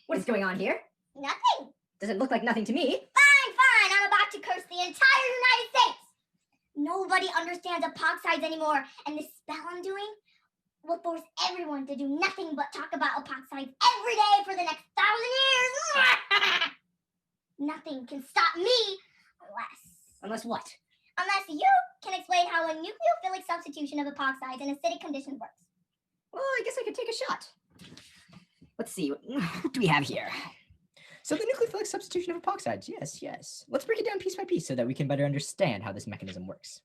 What is going on here? Nothing. Doesn't look like nothing to me. Fine. I'm about to curse the entire United States. Nobody understands epoxides anymore, and the spell I'm doing will force everyone to do nothing but talk about epoxides every day for the next 1,000 years. Nothing can stop me Unless what? Unless you can explain how a nucleophilic substitution of epoxides in acidic conditions works. Well, I guess I could take a shot. Let's see, what do we have here? So the nucleophilic substitution of epoxides, yes. Let's break it down piece by piece so that we can better understand how this mechanism works.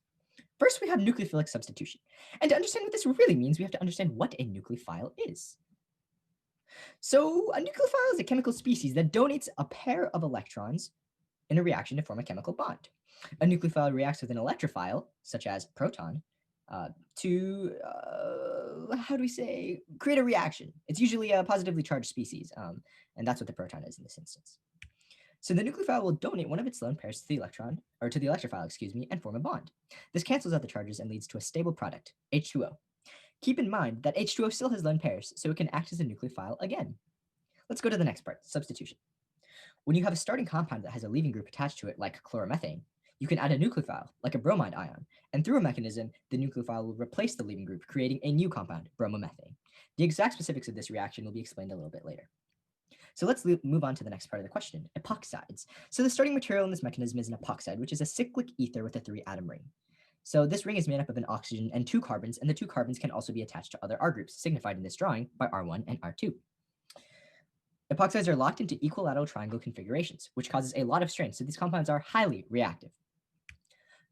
First, we have nucleophilic substitution. And to understand what this really means, we have to understand what a nucleophile is. So a nucleophile is a chemical species that donates a pair of electrons in a reaction to form a chemical bond. A nucleophile reacts with an electrophile, such as proton, to create a reaction. It's usually a positively charged species, and that's what the proton is in this instance. So the nucleophile will donate one of its lone pairs to the electron, or to the electrophile, and form a bond. This cancels out the charges and leads to a stable product, H2O. Keep in mind that H2O still has lone pairs, so it can act as a nucleophile again. Let's go to the next part, substitution. When you have a starting compound that has a leaving group attached to it, like chloromethane, you can add a nucleophile, like a bromide ion, and through a mechanism, the nucleophile will replace the leaving group, creating a new compound, bromomethane. The exact specifics of this reaction will be explained a little bit later. So let's move on to the next part of the question, epoxides. So the starting material in this mechanism is an epoxide, which is a cyclic ether with a 3-atom ring. So this ring is made up of an oxygen and 2 carbons, and the 2 carbons can also be attached to other R groups, signified in this drawing by R1 and R2. Epoxides are locked into equilateral triangle configurations, which causes a lot of strain, so these compounds are highly reactive.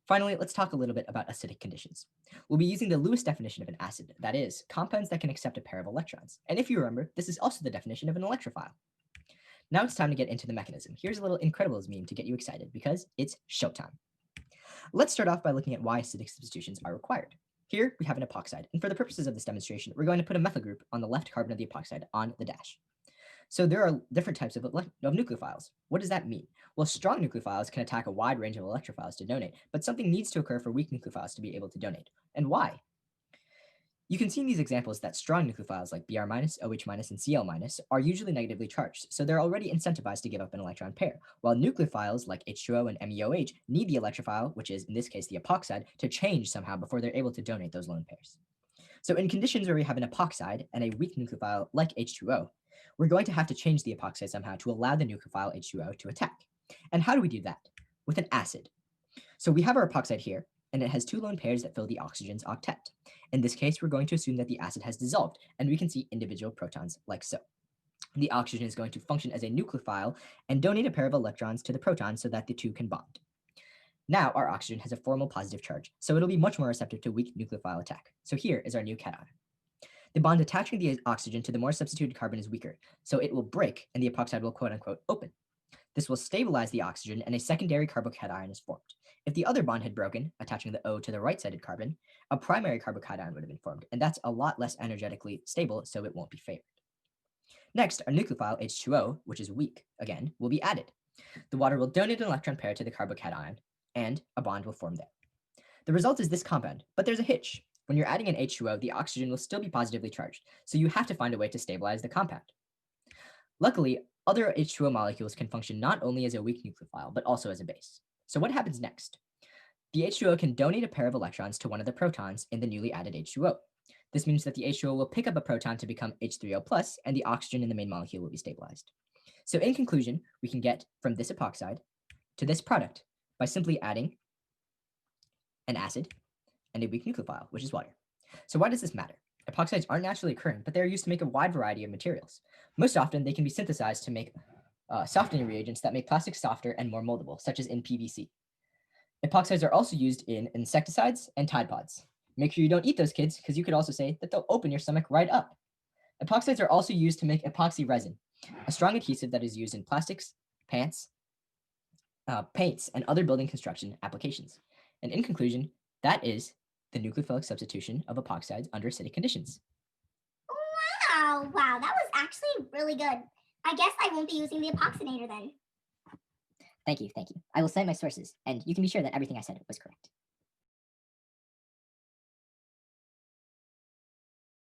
Finally, let's talk a little bit about acidic conditions. We'll be using the Lewis definition of an acid, that is, compounds that can accept a pair of electrons. And if you remember, this is also the definition of an electrophile. Now it's time to get into the mechanism. Here's a little Incredibles meme to get you excited, because it's showtime. Let's start off by looking at why acidic substitutions are required. Here we have an epoxide, and for the purposes of this demonstration, we're going to put a methyl group on the left carbon of the epoxide on the dash. So there are different types of nucleophiles. What does that mean? Well, strong nucleophiles can attack a wide range of electrophiles to donate, but something needs to occur for weak nucleophiles to be able to donate. And why? You can see in these examples that strong nucleophiles like Br-, OH-, and Cl- are usually negatively charged, so they're already incentivized to give up an electron pair, while nucleophiles like H2O and MEOH need the electrophile, which is in this case the epoxide, to change somehow before they're able to donate those lone pairs. So in conditions where we have an epoxide and a weak nucleophile like H2O, we're going to have to change the epoxide somehow to allow the nucleophile H2O to attack. And how do we do that? With an acid. So we have our epoxide here, and it has 2 lone pairs that fill the oxygen's octet. In this case, we're going to assume that the acid has dissolved, and we can see individual protons like so. The oxygen is going to function as a nucleophile and donate a pair of electrons to the proton so that the 2 can bond. Now our oxygen has a formal positive charge, so it'll be much more receptive to weak nucleophile attack. So here is our new cation. The bond attaching the oxygen to the more substituted carbon is weaker, so it will break and the epoxide will quote-unquote open. This will stabilize the oxygen and a secondary carbocation is formed. If the other bond had broken, attaching the O to the right-sided carbon, a primary carbocation would have been formed, and that's a lot less energetically stable, so it won't be favored. Next, our nucleophile H2O, which is weak, again, will be added. The water will donate an electron pair to the carbocation, and a bond will form there. The result is this compound, but there's a hitch. When you're adding an H2O, the oxygen will still be positively charged, so you have to find a way to stabilize the compound. Luckily, other H2O molecules can function not only as a weak nucleophile, but also as a base. So what happens next? The H2O can donate a pair of electrons to one of the protons in the newly added H2O. This means that the H2O will pick up a proton to become H3O+, and the oxygen in the main molecule will be stabilized. So in conclusion, we can get from this epoxide to this product by simply adding an acid and a weak nucleophile, which is water. So why does this matter? Epoxides aren't naturally occurring, but they are used to make a wide variety of materials. Most often, they can be synthesized to make softening reagents that make plastics softer and more moldable, such as in PVC. Epoxides are also used in insecticides and Tide Pods. Make sure you don't eat those, kids, because you could also say that they'll open your stomach right up. Epoxides are also used to make epoxy resin, a strong adhesive that is used in plastics, paints, and other building construction applications. And in conclusion, that is the nucleophilic substitution of epoxides under acidic conditions. Wow, that was actually really good. I guess I won't be using the epoxinator then. Thank you. I will cite my sources, and you can be sure that everything I said was correct.